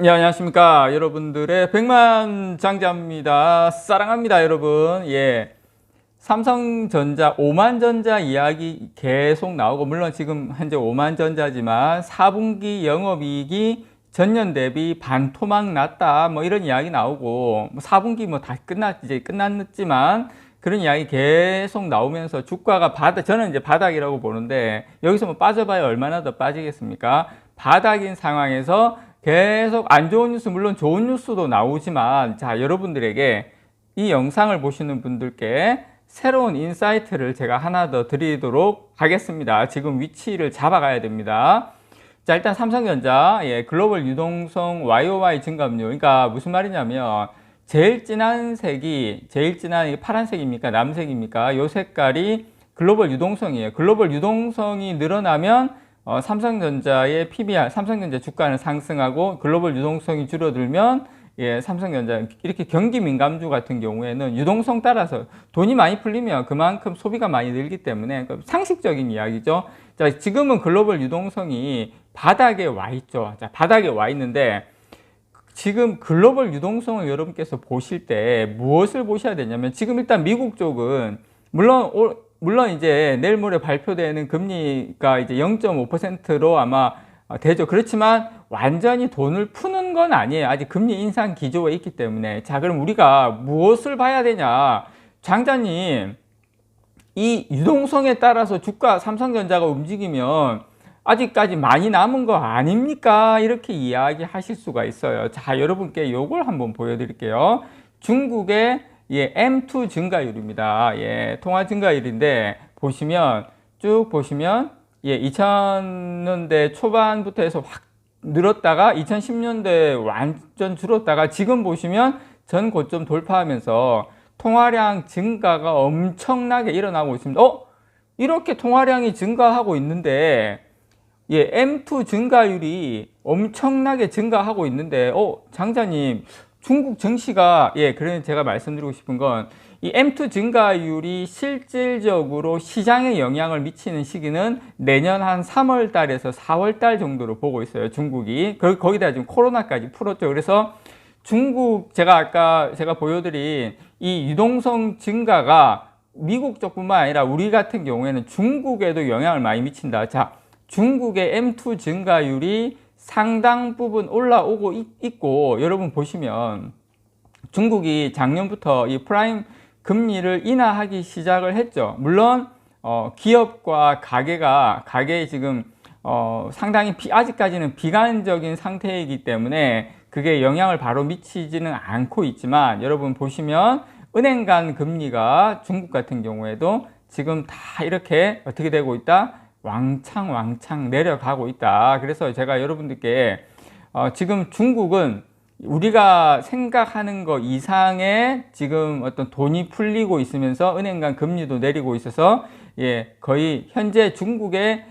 예, 안녕하십니까. 여러분들의 백만장자입니다. 사랑합니다, 여러분. 예. 삼성전자, 오만전자 이야기 계속 나오고, 물론 지금 현재 오만전자지만 4분기 영업이익이 전년 대비 반토막 났다. 뭐 이런 이야기 나오고, 4분기 뭐 다 이제 끝났지만, 그런 이야기 계속 나오면서 주가가 저는 이제 바닥이라고 보는데, 여기서 뭐 빠져봐야 얼마나 더 빠지겠습니까? 바닥인 상황에서 계속 안 좋은 뉴스, 물론 좋은 뉴스도 나오지만, 자, 여러분들에게 이 영상을 보시는 분들께 새로운 인사이트를 제가 하나 더 드리도록 하겠습니다. 지금 위치를 잡아가야 됩니다. 자, 일단 삼성전자, 글로벌 유동성 YOY 증감률. 그러니까 무슨 말이냐면, 제일 진한 이게 파란색입니까? 남색입니까? 요 색깔이 글로벌 유동성이에요. 글로벌 유동성이 늘어나면 삼성전자의 PBR, 삼성전자 주가는 상승하고 글로벌 유동성이 줄어들면 삼성전자 이렇게 경기 민감주 같은 경우에는 유동성 따라서 돈이 많이 풀리면 그만큼 소비가 많이 늘기 때문에 상식적인 이야기죠. 자, 지금은 글로벌 유동성이 바닥에 와 있죠. 자, 바닥에 와 있는데 지금 글로벌 유동성을 여러분께서 보실 때 무엇을 보셔야 되냐면 지금 일단 미국 쪽은 물론 이제 내일 모레 발표되는 금리가 이제 0.5%로 아마 되죠. 그렇지만 완전히 돈을 푸는 건 아니에요. 아직 금리 인상 기조가 있기 때문에. 자, 그럼 우리가 무엇을 봐야 되냐? 장자님, 이 유동성에 따라서 주가 삼성전자가 움직이면 아직까지 많이 남은 거 아닙니까? 이렇게 이야기하실 수가 있어요. 자, 여러분께 요걸 한번 보여드릴게요. 중국의 M2 증가율입니다. 통화 증가율인데 쭉 보시면 2000년대 초반부터 해서 확 늘었다가 2010년대 완전 줄었다가 지금 보시면 전 고점 돌파하면서 통화량 증가가 엄청나게 일어나고 있습니다. 이렇게 통화량이 증가하고 있는데 M2 증가율이 엄청나게 증가하고 있는데 장자님, 중국 증시가 그래서 제가 말씀드리고 싶은 건 이 M2 증가율이 실질적으로 시장에 영향을 미치는 시기는 내년 한 3월 달에서 4월 달 정도로 보고 있어요. 중국이. 거기다 지금 코로나까지 풀었죠. 그래서 중국, 제가 보여드린 이 유동성 증가가 미국 쪽뿐만 아니라 우리 같은 경우에는 중국에도 영향을 많이 미친다. 자, 중국의 M2 증가율이 상당 부분 올라오고 있고, 여러분 보시면 중국이 작년부터 이 프라임 금리를 인하하기 시작을 했죠. 물론 기업과 가게 지금 상당히 아직까지는 비관적인 상태이기 때문에 그게 영향을 바로 미치지는 않고 있지만, 여러분 보시면 은행 간 금리가 중국 같은 경우에도 지금 다 이렇게 어떻게 되고 있다? 왕창 내려가고 있다. 그래서 제가 여러분들께 지금 중국은 우리가 생각하는 것 이상의 지금 어떤 돈이 풀리고 있으면서 은행 간 금리도 내리고 있어서 거의 현재 중국의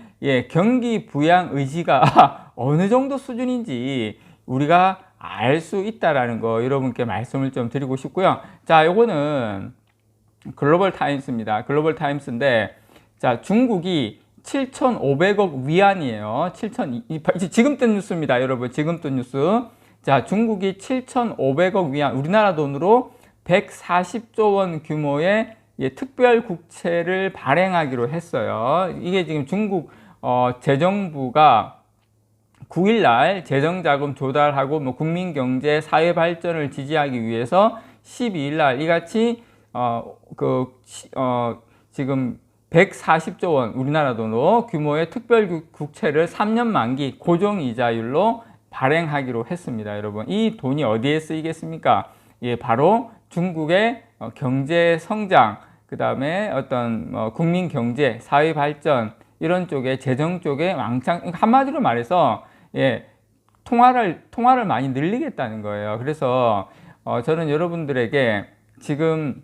경기 부양 의지가 어느 정도 수준인지 우리가 알 수 있다라는 거 여러분께 말씀을 좀 드리고 싶고요. 자, 요거는 글로벌 타임스입니다. 글로벌 타임스인데, 자, 중국이 7,500억 위안이에요. 지금 뜬 뉴스입니다, 여러분. 지금 뜬 뉴스. 자, 중국이 7,500억 위안, 우리나라 돈으로 140조 원 규모의 특별 국채를 발행하기로 했어요. 이게 지금 중국 재정부가 9일날 재정자금 조달하고 국민 경제 사회 발전을 지지하기 위해서 12일날 이같이 지금 140조 원 우리나라 돈으로 규모의 특별 국채를 3년 만기 고정이자율로 발행하기로 했습니다. 여러분, 이 돈이 어디에 쓰이겠습니까? 바로 중국의 경제 성장, 그 다음에 어떤 국민 경제, 사회 발전 이런 쪽에, 재정 쪽에 왕창, 한마디로 말해서 통화를 많이 늘리겠다는 거예요. 그래서 저는 여러분들에게 지금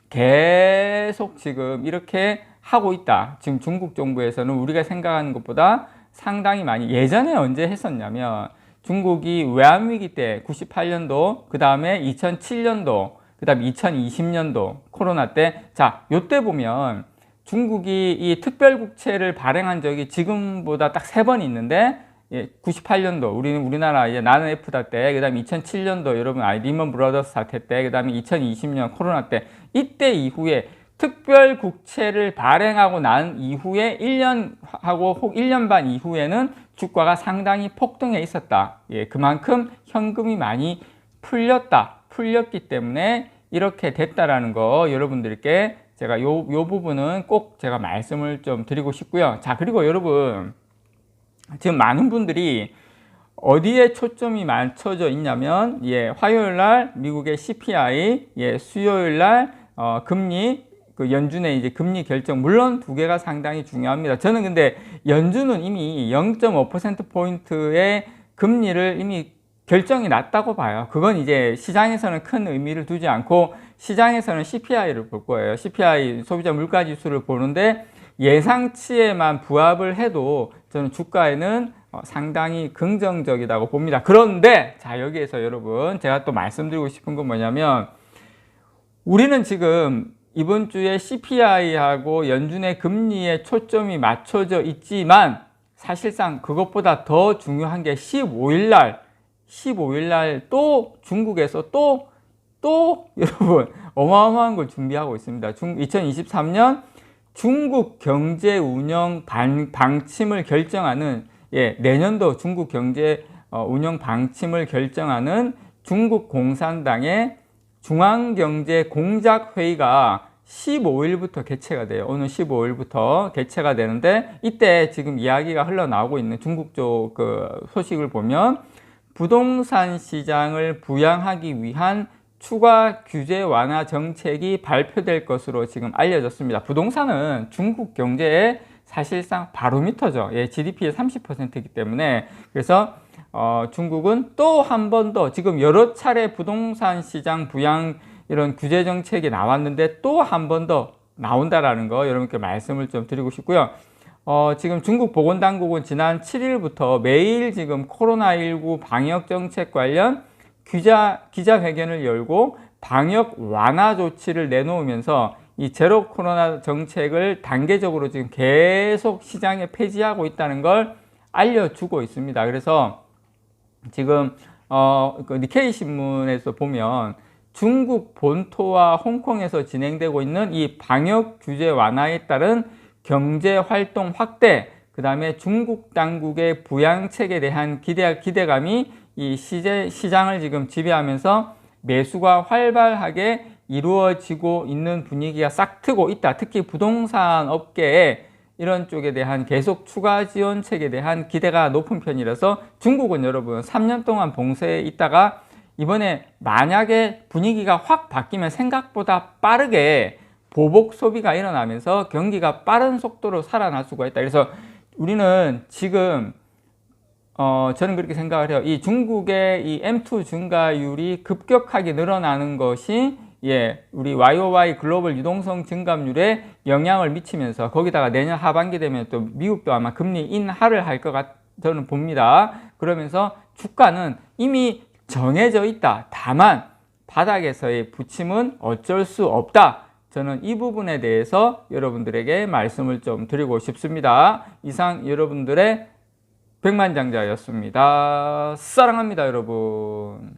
계속 지금 이렇게 하고 있다. 지금 중국 정부에서는 우리가 생각하는 것보다 상당히 많이, 예전에 언제 했었냐면 중국이 외환위기 때 98년도, 그 다음에 2007년도, 그 다음에 2020년도 코로나 때, 자, 요때 보면 중국이 이 특별국채를 발행한 적이 지금보다 딱 3번 있는데 98년도 우리나라 이제 나는 F다 때, 그다음에 2007년도 여러분 리먼 브라더스 사태 때, 그다음에 2020년 코로나 때, 이때 이후에 특별 국채를 발행하고 난 이후에 1년하고 혹 1년 반 이후에는 주가가 상당히 폭등해 있었다. 그만큼 현금이 많이 풀렸기 때문에 이렇게 됐다라는 거 여러분들께 제가 요 부분은 꼭 제가 말씀을 좀 드리고 싶고요. 자, 그리고 여러분, 지금 많은 분들이 어디에 초점이 맞춰져 있냐면, 화요일 날 미국의 CPI, 수요일 날 금리, 그 연준의 이제 금리 결정, 물론 두 개가 상당히 중요합니다. 저는 근데 연준은 이미 0.5%포인트의 금리를 이미 결정이 났다고 봐요. 그건 이제 시장에서는 큰 의미를 두지 않고 시장에서는 CPI를 볼 거예요. CPI 소비자 물가 지수를 보는데 예상치에만 부합을 해도 저는 주가에는 상당히 긍정적이라고 봅니다. 그런데 자, 여기에서 여러분 제가 또 말씀드리고 싶은 건 뭐냐면, 우리는 지금 이번 주에 CPI하고 연준의 금리에 초점이 맞춰져 있지만 사실상 그것보다 더 중요한 게 15일 날 또 중국에서 또 여러분 어마어마한 걸 준비하고 있습니다. 2023년 중국 경제 운영 방침을 결정하는, 내년도 중국 경제 운영 방침을 결정하는 중국 공산당의 중앙경제공작회의가 15일부터 개최가 돼요. 오늘 15일부터 개최가 되는데, 이때 지금 이야기가 흘러나오고 있는 중국 쪽 그 소식을 보면 부동산 시장을 부양하기 위한 추가 규제 완화 정책이 발표될 것으로 지금 알려졌습니다. 부동산은 중국 경제의 사실상 바로미터죠. GDP의 30%이기 때문에. 그래서 중국은 또 한 번 더, 지금 여러 차례 부동산 시장 부양 이런 규제 정책이 나왔는데 또 한 번 더 나온다라는 거 여러분께 말씀을 좀 드리고 싶고요. 지금 중국 보건당국은 지난 7일부터 매일 지금 코로나19 방역 정책 관련 기자회견을 열고 방역 완화 조치를 내놓으면서 이 제로 코로나 정책을 단계적으로 지금 계속 시장에 폐지하고 있다는 걸 알려주고 있습니다. 그래서 지금 그 니케이 신문에서 보면 중국 본토와 홍콩에서 진행되고 있는 이 방역 규제 완화에 따른 경제 활동 확대, 그 다음에 중국 당국의 부양책에 대한 기대감이 이 시장을 지금 지배하면서 매수가 활발하게 이루어지고 있는 분위기가 싹 트고 있다. 특히 부동산 업계에 이런 쪽에 대한 계속 추가 지원책에 대한 기대가 높은 편이라서 중국은 여러분 3년 동안 봉쇄에 있다가 이번에 만약에 분위기가 확 바뀌면 생각보다 빠르게 보복 소비가 일어나면서 경기가 빠른 속도로 살아날 수가 있다. 그래서 우리는 지금 저는 그렇게 생각을 해요. 이 중국의 이 M2 증가율이 급격하게 늘어나는 것이 우리 YOY 글로벌 유동성 증감률에 영향을 미치면서, 거기다가 내년 하반기 되면 또 미국도 아마 금리 인하를 할 것 저는 봅니다. 그러면서 주가는 이미 정해져 있다. 다만 바닥에서의 부침은 어쩔 수 없다. 저는 이 부분에 대해서 여러분들에게 말씀을 좀 드리고 싶습니다. 이상 여러분들의 백만장자였습니다. 사랑합니다, 여러분.